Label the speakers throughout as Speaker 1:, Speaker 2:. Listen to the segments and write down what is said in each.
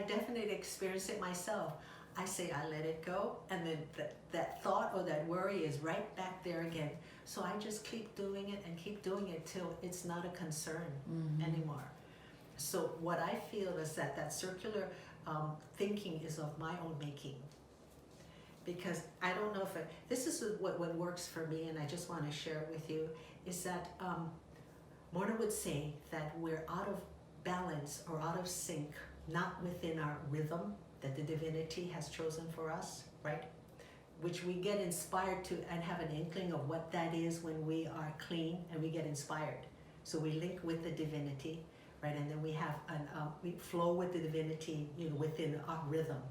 Speaker 1: definitely experienced it myself. I say I let it go, and then that thought or that worry is right back there again. So I just keep doing it till it's not a concern anymore. So what I feel is that circular thinking is of my own making. Because I don't know if this is what works for me, and I just want to share it with you, is that Mona would say that we're out of balance or out of sync, not within our rhythm that the divinity has chosen for us, right? Which we get inspired to and have an inkling of what that is when we are clean and we get inspired. So we link with the divinity, right? And then we have we flow with the divinity, within our rhythm,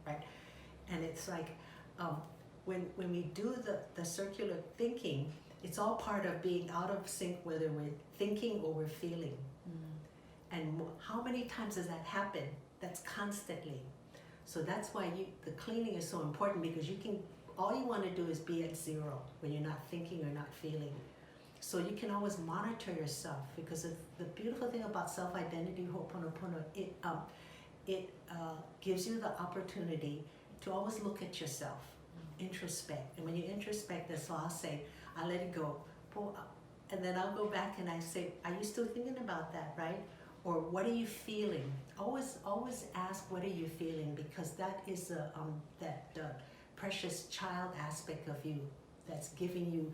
Speaker 1: right? And it's like when we do the circular thinking, it's all part of being out of sync, whether we're thinking or we're feeling. And how many times does that happen? That's constantly. So that's why the cleaning is so important, because all you want to do is be at zero when you're not thinking or not feeling. So you can always monitor yourself, because the beautiful thing about self-identity, ho'oponopono, it gives you the opportunity to always look at yourself, introspect. And when you introspect, that's why I'll say, I let it go. And then I'll go back and I say, are you still thinking about that, right? Or what are you feeling? Always ask, what are you feeling? Because that is that precious child aspect of you that's giving you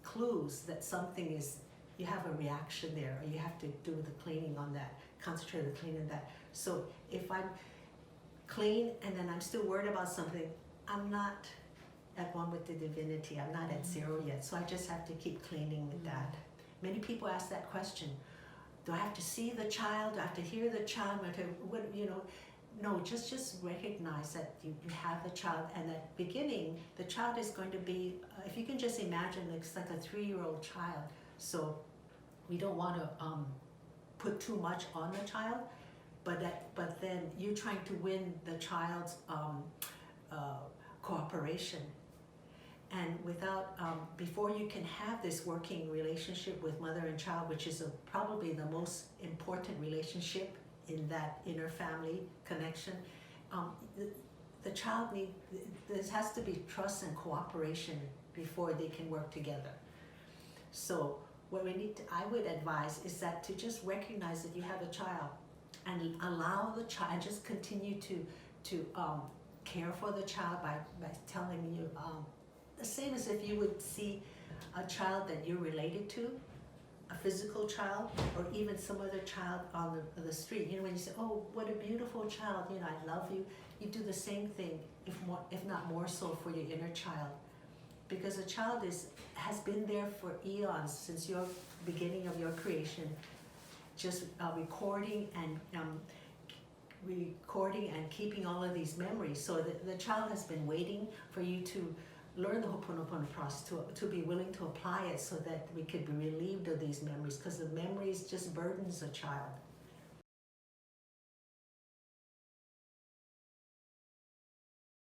Speaker 1: clues that something is, you have a reaction there, or you have to do the cleaning on that, concentrate on the cleaning on that. So if I'm clean and then I'm still worried about something, I'm not at one with the divinity. I'm not at zero yet. So I just have to keep cleaning with that. Many people ask that question. Do I have to see the child? Do I have to hear the child? No, just recognize that you have the child, and at the beginning, the child is going to be, if you can just imagine, it's like a 3-year-old child. So we don't want to put too much on the child, but then you're trying to win the child's cooperation. And before you can have this working relationship with mother and child, which is probably the most important relationship in that inner family connection, the child there has to be trust and cooperation before they can work together. So what I would advise is that to just recognize that you have a child and allow the child, just continue to care for the child by telling you, the same as if you would see a child that you're related to, a physical child, or even some other child on the street. When you say, oh, what a beautiful child, I love you, you do the same thing, if not more so, for your inner child. Because a child has been there for eons, since your beginning of your creation, just recording and keeping all of these memories. So the child has been waiting for you to learn the ho'oponopono process, to be willing to apply it, so that we could be relieved of these memories, because the memories just burdens a child.